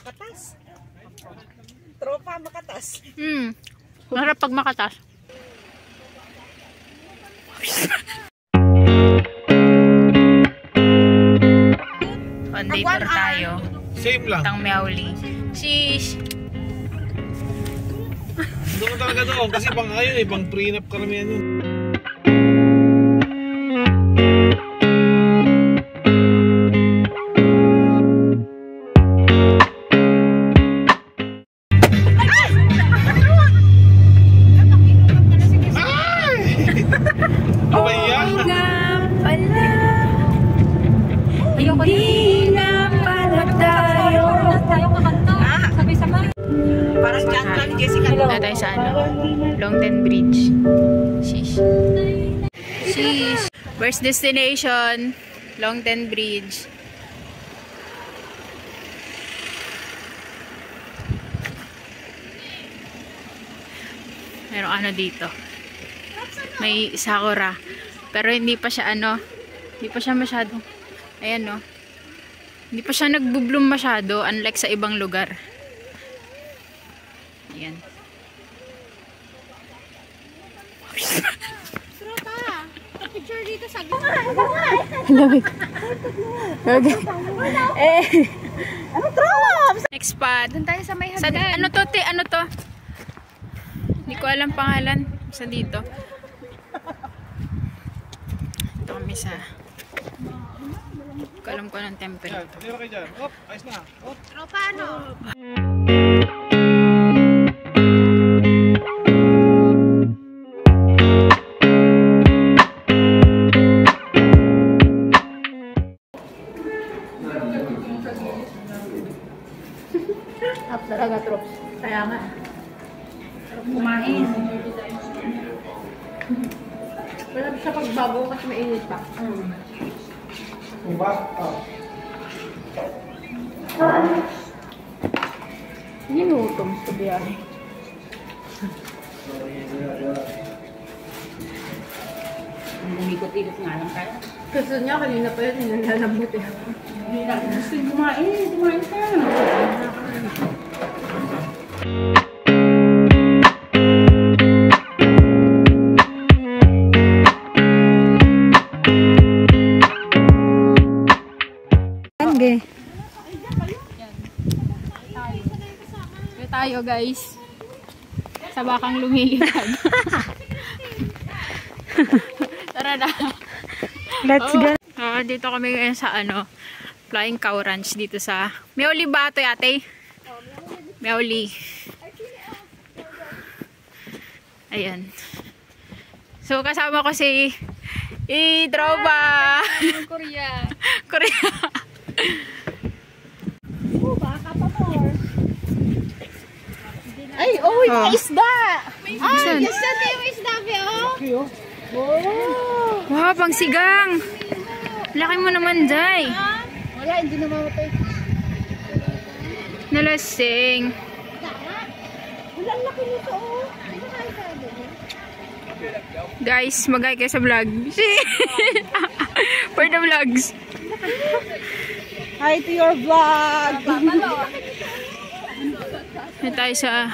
Makatas. Tropa makatas. Masarap pag makatas. On day tour tayo. Same lang. Tang Miauli. Sheesh. Doon talaga doon. Kasi pang ngayon eh. Pang prenup karamihan yun. Tayo sa Longden Bridge. Sheesh. Sheesh. First destination, Longden Bridge. Merong dito. May sakura. Pero hindi pa siya hindi pa siya masyado. Ayan Hindi pa siya nagbo-bloom masyado unlike sa ibang lugar. Ayan. Tropa, picture dito sa Lamig. Okay. Ano tropa? Next spot. Doon tayo sa may hagdan. Ano to, te? Ano to? Hindi ko alam pangalan. Sa dito. Ito kami sa... Hindi ko alam ko ng temple. Halika kayo dyan. Op, ayos na. Op. Tropa, ano? Up talaga, troops. Kaya nga. Kumain. Wala siya pagbago kasi mainit pa. Kumba? Ginutom sa biyahe. Umikot-ikot nga lang tayo. Gusto niya, kanina pa yun, nilalambot eh. Gusto yung kumain ka. Tayo guys sa bakang lumilipad. Tara na. Let's go. Dito kami ngayon sa Flying Cow Ranch dito sa Miauli ba ito ate? Miauli. Ayan. So kasama ko si Tropa. Korea. Baka pa more. Ay, may isda! Saan? Yes, dati yung isda, Beo. Wow, pang sigang. Laki mo naman, Jai. Wala, hindi namamatay. Nalasing. Wala, ang laki nito, Guys, mag-hi kayo sa vlog. For the vlogs. Hi to your vlog! May tayo sa...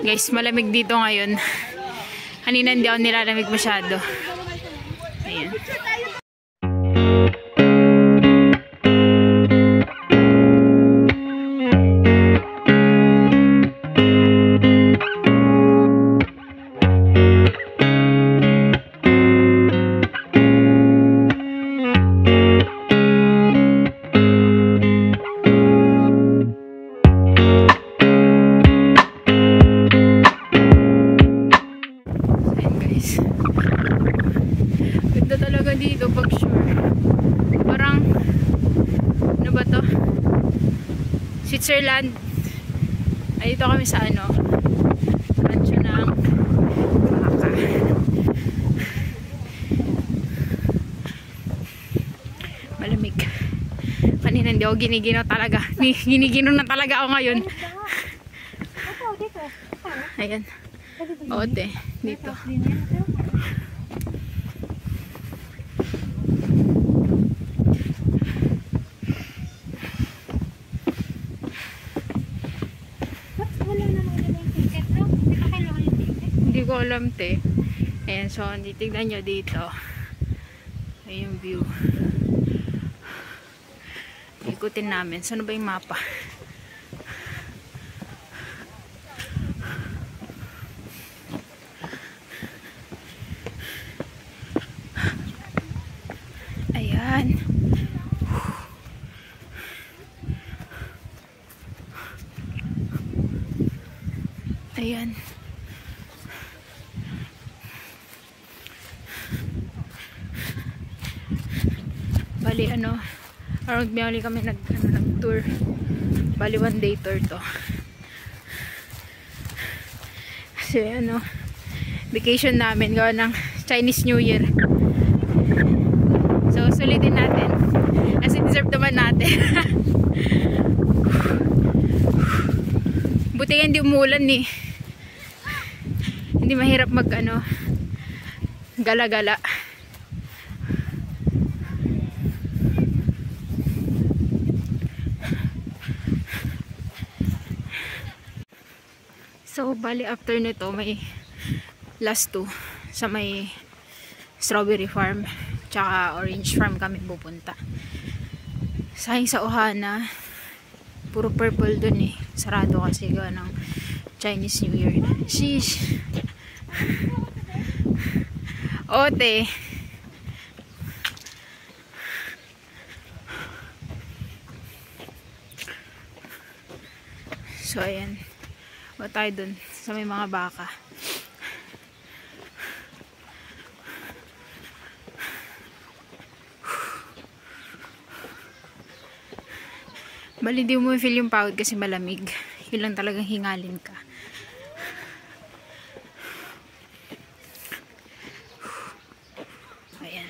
Guys, malamig dito ngayon. Kanina hindi ako nilalamig masyado. Ayan. Ganda talaga dito pag sure. Parang ano ba to? Switzerland. Ay, dito kami sa rancho ng baka. Malamig. Kanina hindi ako giniginaw talaga. Giniginaw na talaga ako ngayon. Ayan. Ote. Dito. ko alam, te. Ayan, so, titignan nyo dito. Ayan yung view. Ikutin namin. Saan ba yung mapa? Ayan. Ayan. Bali around Miali kami nag-tour. Bali 1 day tour to. Kasi vacation namin gawa ng Chinese New Year. So sulitin natin. Kasi deserve naman natin. Buti nga hindi umulan eh. Hindi mahirap mag gala-gala. So, bali after nito, may last 2 sa may strawberry farm tsaka orange farm kami pupunta. Sayang sa Ohana, puro purple dun eh. Sarado kasi gawa ng Chinese New Year. Sheesh! Ote! So, ayan. O tayo dun sa may mga baka. Bali di mo feel yung pagod kasi malamig. Yun lang talagang hingalin ka. Ayan.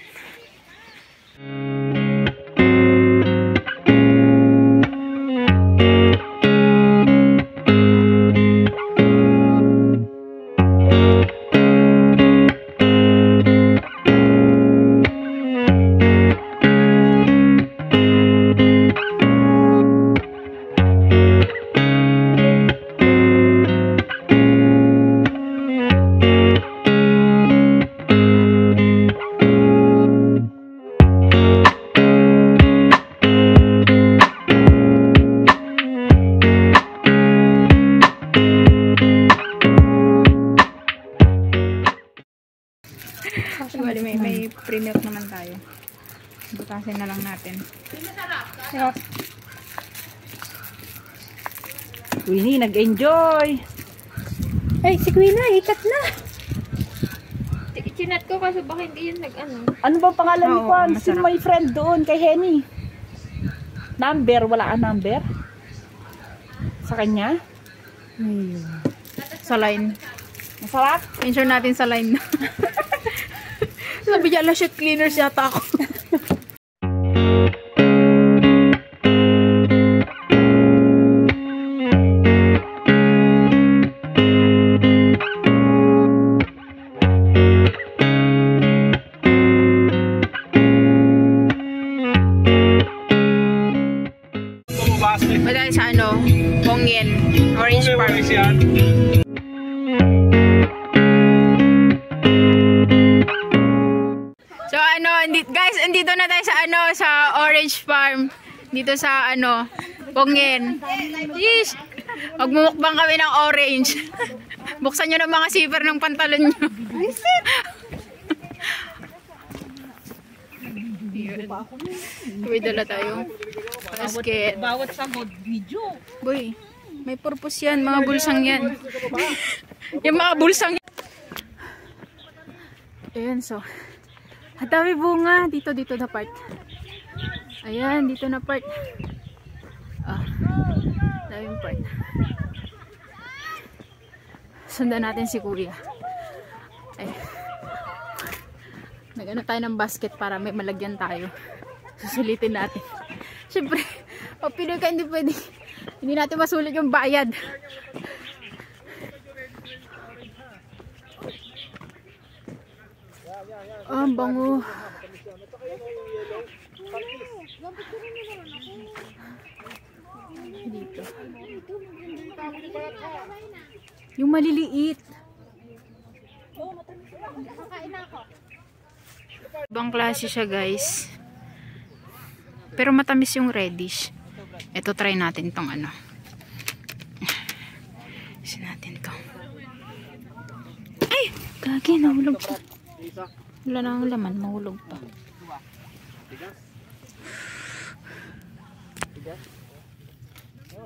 Bali, may pre-milk naman tayo. Butasin na lang natin. Yeah. Queenie, nag-enjoy. Ay, si Queenie, ikat na. Chinat ko kasi baka hindi yun Ano ba pangalan ni Juan? masarap. Sino may friend doon kay Henny? Number? Wala ka number? Sa kanya? Ayun. Sa line. Masarap? Ensure natin sa line na. Sabi niya, ala shit cleaners yata ako. Madali sa Pongyen, Orange Park. So guys, andito na tayo sa Orange Farm. Dito sa Pongyen. Yeesh! Magmumukbang kami ng orange. Buksan nyo ng mga zipper ng pantalon nyo. May dala tayong basket. Bawat sagod video. Boy, may purpose yan. Mga bulsang yan. Yung mga bulsang yan. Ayan, so. Ang dami bunga. Dito na part. Ayan, dito na part. Daming part. Sundan natin si kuya. Ay. Nag-ano tayo ng basket para may malagyan tayo. Susulitin natin. Siyempre, pag Pinoy ka, hindi pwede. Hindi natin masulit yung bayad. Ang bango. Dito. Yung maliliit. Kakain na ako. Ibang klase siya guys. Pero matamis yung reddish. Ito try natin tong ano. Isa natin to. Ay! Gagi, nahulog pa. Wala na ang laman, mahulog pa.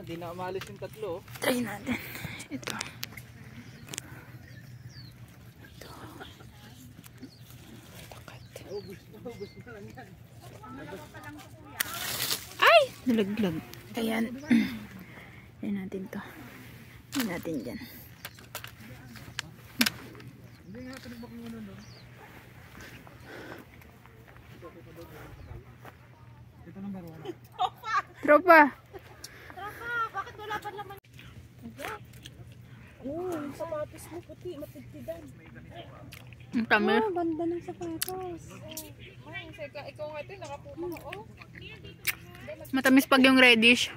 Hindi na umalis yung tatlo. Try natin. Ito. Ay! Nalaglag. Ayan. Ayan natin to. Ayan natin dyan. Tropa! Bakit wala pa naman? Oo, yung sapatos mo puti, matigtidan. Ang tamis. Ganda ng sapatos. Ikaw nga ito, nakapupa ko. Oh. Matamis pag yung reddish.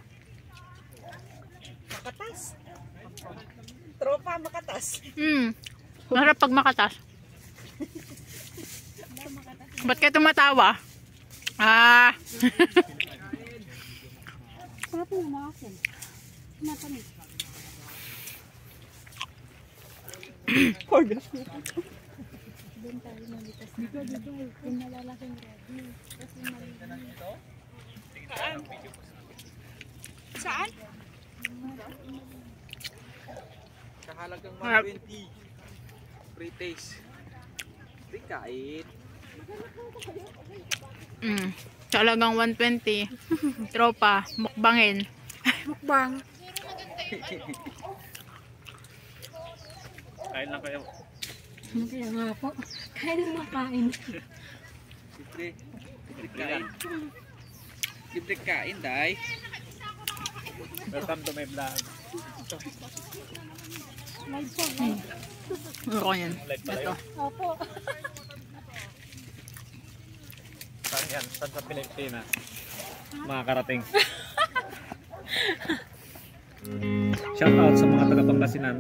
Makatas. Tropa, makatas. Masarap pag makatas. Ba't kayo tumatawa? Ah! Sarap yung maasin. Matamis. Doon tayo malitas. Dito. Yung malalaking ready. Kasi malinis. Saan? Kahalagang 120. Free taste. Free kain. Talagang 120. Tropa, mukbangin. Mukbang. Kain lang kayo. Kaya nga po. Kaya nang makain. Libre. Libre kain. Libre kain, day. Welcome to my vlog. Live po. Ako yan. Live pala Ito. yun. Opo. Saan yan? Saan sa Pilipinas? Makakarating. Shout out sa mga taga Pangasinan.